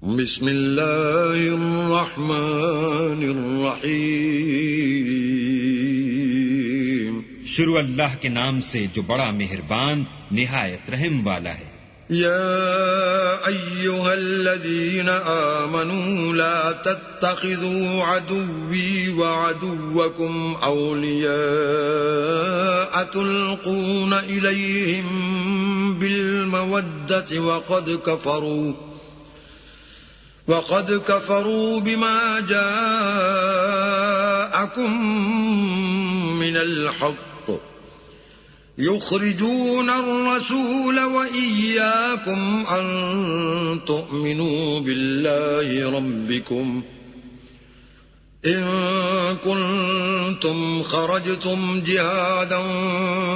بسم اللہ الرحمن الرحیم. شروع اللہ کے نام سے جو بڑا مہربان نہایت رحم والا ہے. یا ایھا الذین آمنوا لا تتخذوا عدوی وعدوکم اولیاء تلقون الیہم بالمودۃ وقد كفروا بما جاءكم من الحق يخرجون الرسول وإياكم أن تؤمنوا بالله ربكم إن كنتم خرجتم جهادا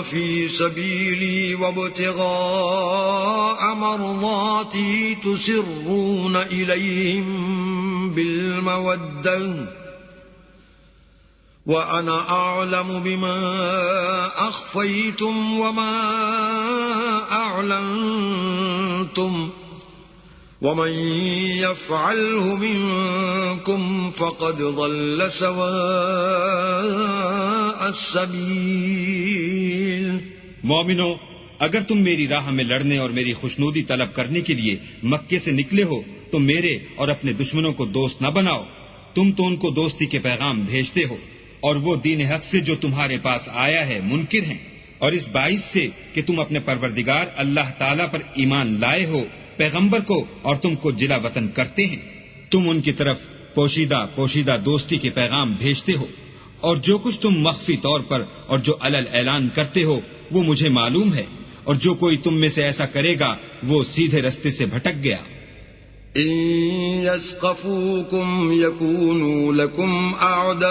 في سبيلي وابتغاء مرضاتي تسرون إليهم بالمودة وأنا أعلم بما أخفيتم وما أعلنتم ومن يفعله منكم فقد ضل سواء السبيل. مومنو، اگر تم میری راہ میں لڑنے اور میری خوشنودی طلب کرنے کے لیے مکے سے نکلے ہو تو میرے اور اپنے دشمنوں کو دوست نہ بناؤ. تم تو ان کو دوستی کے پیغام بھیجتے ہو اور وہ دین حق سے جو تمہارے پاس آیا ہے منکر ہیں، اور اس باعث سے کہ تم اپنے پروردگار اللہ تعالیٰ پر ایمان لائے ہو، پیغمبر کو اور تم کو جلا وطن کرتے ہیں. تم ان کی طرف پوشیدہ دوستی کے پیغام بھیجتے ہو، اور جو کچھ تم مخفی طور پر اور جو علل اعلان کرتے ہو وہ مجھے معلوم ہے، اور جو کوئی تم میں سے ایسا کرے گا وہ سیدھے رستے سے بھٹک گیا. إن يثقفوكم يكونوا لكم أعداء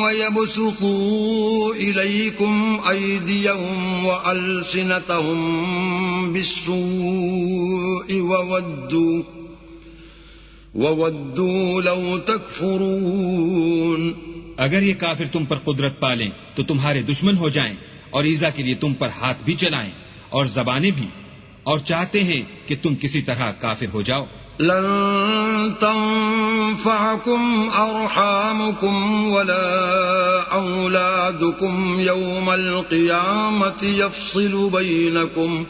ويبسطوا إليكم أيديهم وألسنتهم بالسوء وودوا لو تكفرون. اگر یہ کافر تم پر قدرت پالیں تو تمہارے دشمن ہو جائیں اور ایذا کے لیے تم پر ہاتھ بھی چلائیں اور زبانیں بھی، اور چاہتے ہیں کہ تم کسی طرح کافر ہو جاؤ. لن تنفعكم أرحامكم ولا أولادكم يوم القيامة يفصل بينكم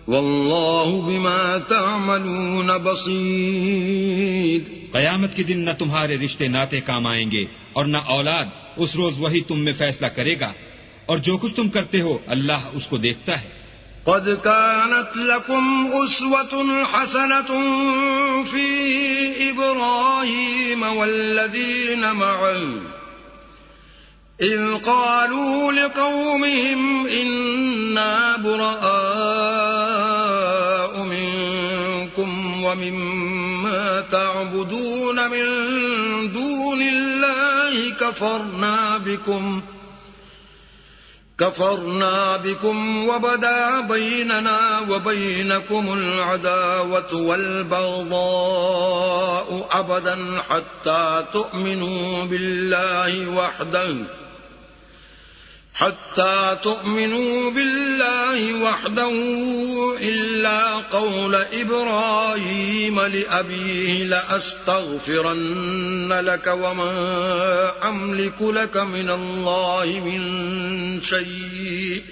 والله بما تعملون بصير. قیامت کے دن نہ تمہارے رشتے ناتے کام آئیں گے اور نہ اولاد. اس روز وہی تم میں فیصلہ کرے گا، اور جو کچھ تم کرتے ہو اللہ اس کو دیکھتا ہے. قد كانت لكم أسوة حسنة في إبراهيم والذين معه إذ قالوا لقومهم إنا براء منكم ومما تعبدون من دون الله كفرنا بكم وبدا بيننا وبينكم العداوة والبغضاء أبدا حتى تؤمنوا بالله وحده إلا قول إبراهيم لأبيه لأستغفرن لك وما أملك لك من الله من شيء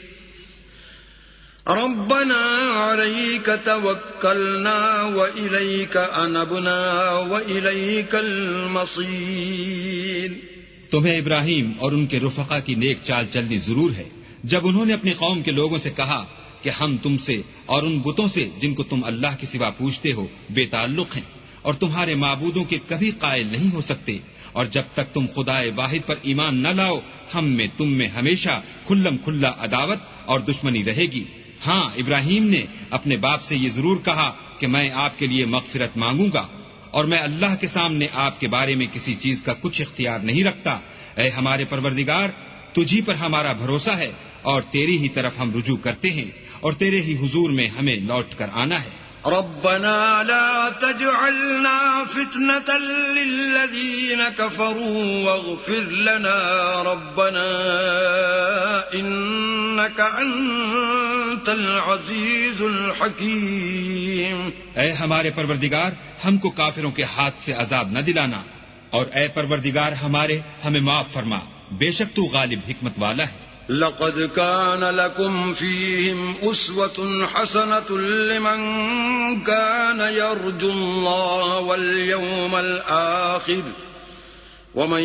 ربنا عليك توكلنا وإليك أنبنا وإليك المصير. تمہیں ابراہیم اور ان کے رفقا کی نیک چال چلنی ضرور ہے جب انہوں نے اپنی قوم کے لوگوں سے کہا کہ ہم تم سے اور ان بتوں سے جن کو تم اللہ کے سوا پوجتے ہو بے تعلق ہیں اور تمہارے معبودوں کے کبھی قائل نہیں ہو سکتے، اور جب تک تم خدا واحد پر ایمان نہ لاؤ ہم میں تم میں ہمیشہ کھلم کھلا عداوت اور دشمنی رہے گی. ہاں، ابراہیم نے اپنے باپ سے یہ ضرور کہا کہ میں آپ کے لیے مغفرت مانگوں گا، اور میں اللہ کے سامنے آپ کے بارے میں کسی چیز کا کچھ اختیار نہیں رکھتا. اے ہمارے پروردگار، تجھی پر ہمارا بھروسہ ہے اور تیری ہی طرف ہم رجوع کرتے ہیں، اور تیرے ہی حضور میں ہمیں لوٹ کر آنا ہے. ربنا لا تجعلنا فتنة للذين كفروا واغفر لنا ربنا إنك أنت العزيز الحكيم. اے ہمارے پروردگار ہم کو کافروں کے ہاتھ سے عذاب نہ دلانا، اور اے پروردگار ہمارے ہمیں معاف فرما، بے شک تو غالب حکمت والا ہے۔ لقد كان لكم فيهم أسوة حسنة لمن كان يرجو الله واليوم الآخر ومن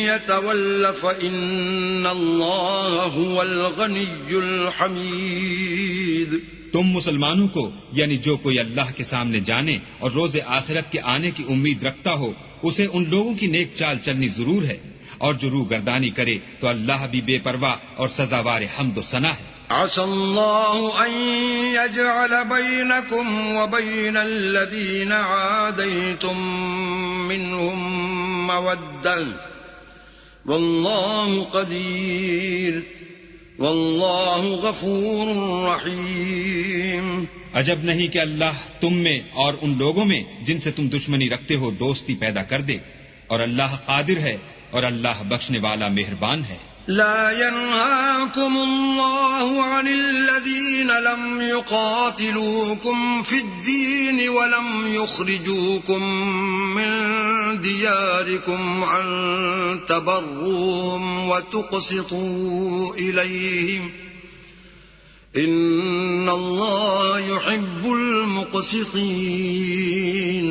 يتول فإن الله هو الغني الحميد۔ تم مسلمانوں کو یعنی جو کوئی اللہ کے سامنے جانے اور روز آخرت کے آنے کی امید رکھتا ہو اسے ان لوگوں کی نیک چال چلنی ضرور ہے، اور جو روح گردانی کرے تو اللہ بھی بے پرواہ اور سزاوار حمد و ثنا ہے۔ عسى الله أن يجعل بينكم وبين الذين عاديتم منهم مودة والله قدير والله غفور رحيم۔ عجب نہیں کہ اللہ تم میں اور ان لوگوں میں جن سے تم دشمنی رکھتے ہو دوستی پیدا کر دے، اور اللہ قادر ہے اور اللہ بخشنے والا مہربان ہے۔ لا ينهاكم الله عن الذين لم يقاتلوكم في الدين ولم يخرجوكم من دياركم أن تبروهم وتقسطوا إليهم إن الله يحب المقسطين۔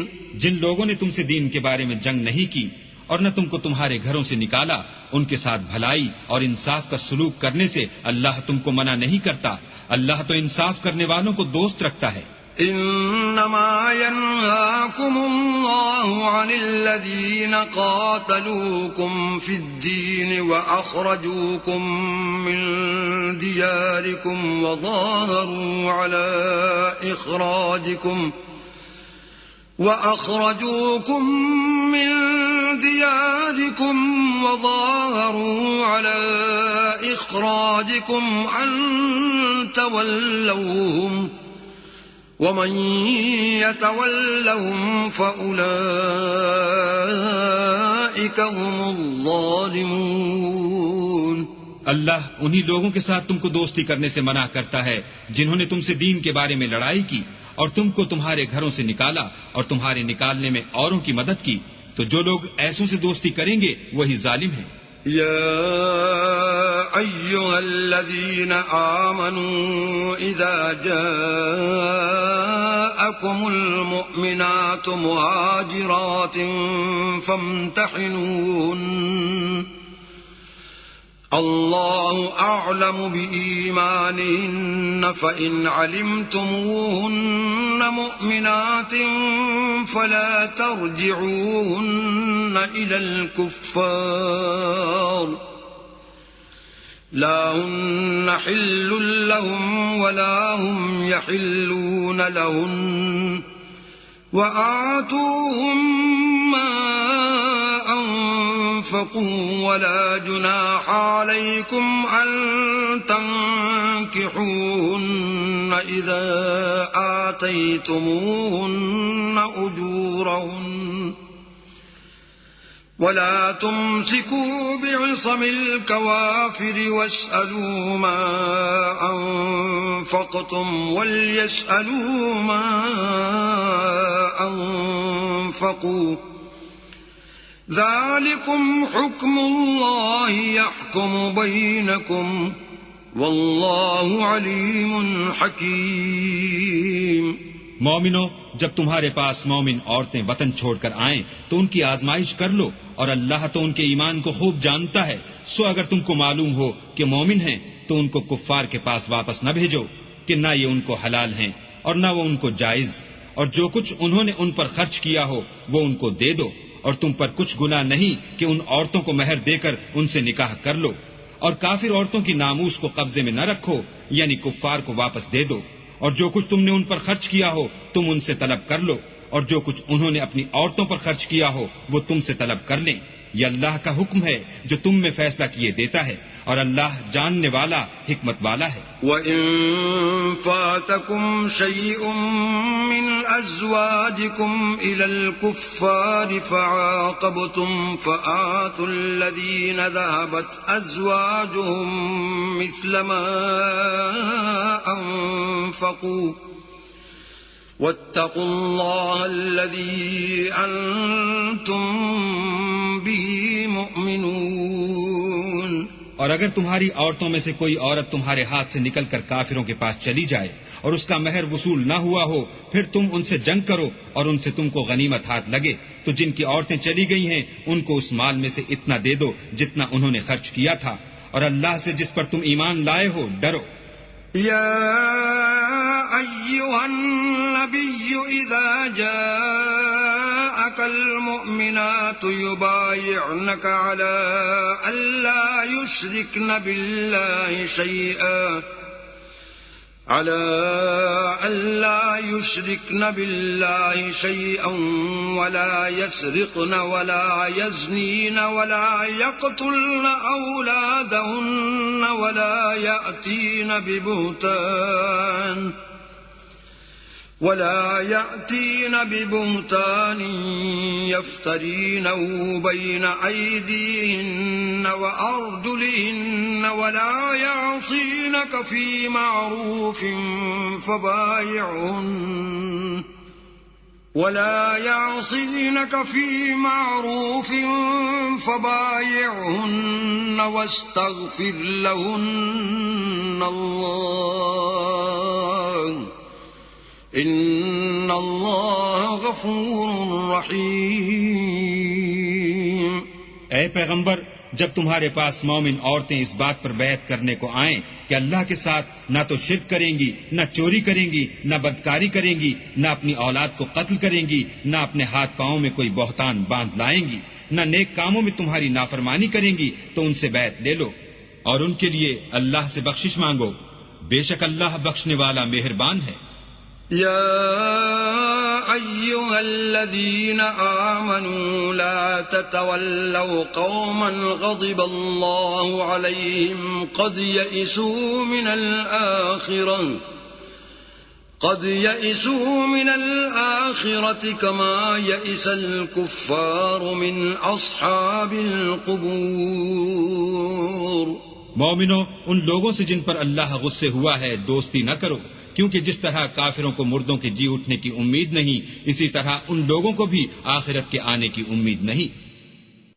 جن لوگوں نے تم سے دین کے بارے میں جنگ نہیں کی اور نہ تم کو تمہارے گھروں سے نکالا، ان کے ساتھ بھلائی اور انصاف کا سلوک کرنے سے اللہ تم کو منع نہیں کرتا، اللہ تو انصاف کرنے والوں کو دوست رکھتا ہے۔ انما ينهاكم الله عن الذين قاتلوكم في الدين واخرجوكم من دياركم وظاهروا على إخراجكم أن تولوهم ومن يتولهم فأولئك هم الظالمون۔ اللہ انہی لوگوں کے ساتھ تم کو دوستی کرنے سے منع کرتا ہے جنہوں نے تم سے دین کے بارے میں لڑائی کی اور تم کو تمہارے گھروں سے نکالا اور تمہارے نکالنے میں اوروں کی مدد کی، تو جو لوگ ایسوں سے دوستی کریں گے وہی ظالم ہیں۔ يا أيها الذين آمنوا إذا جاءكم المؤمنات مهاجرات فامتحنوهن الله أعلم بإيمانهن فإن علمتموهن مؤمنات فلا ترجعوهن إلى الكفار لا هن حل لهم ولا هم يحلون لهن وآتوهم ما أنفقوا ولا جناح عليكم أن تنكحوهن إذا آتيتموهن أجورهن ولا تمسكوا بعصم الكوافر واسألوا ما أنفقتم وليسألوا ما أنفقوا ذلكم حكم الله يحكم بينكم والله عليم حكيم۔ مومنو، جب تمہارے پاس مومن عورتیں وطن چھوڑ کر آئیں تو ان کی آزمائش کر لو، اور اللہ تو ان کے ایمان کو خوب جانتا ہے، سو اگر تم کو معلوم ہو کہ مومن ہیں تو ان کو کفار کے پاس واپس نہ بھیجو کہ نہ یہ ان کو حلال ہیں اور نہ وہ ان کو جائز، اور جو کچھ انہوں نے ان پر خرچ کیا ہو وہ ان کو دے دو، اور تم پر کچھ گناہ نہیں کہ ان عورتوں کو مہر دے کر ان سے نکاح کر لو، اور کافر عورتوں کی ناموس کو قبضے میں نہ رکھو یعنی کفار کو واپس دے دو، اور جو کچھ تم نے ان پر خرچ کیا ہو تم ان سے طلب کر لو، اور جو کچھ انہوں نے اپنی عورتوں پر خرچ کیا ہو وہ تم سے طلب کر لیں، یہ اللہ کا حکم ہے جو تم میں فیصلہ کیے دیتا ہے، اور اللہ جاننے والا حکمت والا ہے۔ وَإِن فَاتَكُمْ شَيْءٌ مِّنْ أَزْوَاجِكُمْ إِلَى الْكُفَّارِ فَعَاقَبْتُمْ فَآتُوا الَّذِينَ ذَهَبَتْ أَزْوَاجُهُمْ مِثْلَ مَا أَنفَقُوا واتقوا الله الذي أنتم به مؤمنون. اور اگر تمہاری عورتوں میں سے کوئی عورت تمہارے ہاتھ سے نکل کر کافروں کے پاس چلی جائے اور اس کا مہر وصول نہ ہوا ہو، پھر تم ان سے جنگ کرو اور ان سے تم کو غنیمت ہاتھ لگے، تو جن کی عورتیں چلی گئی ہیں ان کو اس مال میں سے اتنا دے دو جتنا انہوں نے خرچ کیا تھا، اور اللہ سے جس پر تم ایمان لائے ہو ڈرو. يا أيها النبي إذا جاءك المؤمنات يبايعنك على ألا يشركن بالله شيئا ولا يسرقن ولا يزنين ولا يقتلن أولادهن ولا يأتين ببهتان يفترينه بين أيديهن وأرجلهن ولا يعصينك في معروف فبايعهن واستغفر لهن الله ان اللہ غفور رحیم. اے پیغمبر، جب تمہارے پاس مومن عورتیں اس بات پر بیعت کرنے کو آئیں کہ اللہ کے ساتھ نہ تو شرک کریں گی، نہ چوری کریں گی، نہ بدکاری کریں گی، نہ اپنی اولاد کو قتل کریں گی، نہ اپنے ہاتھ پاؤں میں کوئی بہتان باندھ لائیں گی، نہ نیک کاموں میں تمہاری نافرمانی کریں گی، تو ان سے بیعت لے لو اور ان کے لیے اللہ سے بخشش مانگو، بے شک اللہ بخشنے والا مہربان ہے. يا أيها الذين آمنوا لا تتولوا قوما غضب الله عليهم قد يئسوا من الآخرة كما يئس الكفار من أصحاب القبور. مومنو، ان لوگوں سے جن پر اللہ غصے ہوا ہے دوستی نہ کرو، کیونکہ جس طرح کافروں کو مردوں کے جی اٹھنے کی امید نہیں، اسی طرح ان لوگوں کو بھی آخرت کے آنے کی امید نہیں.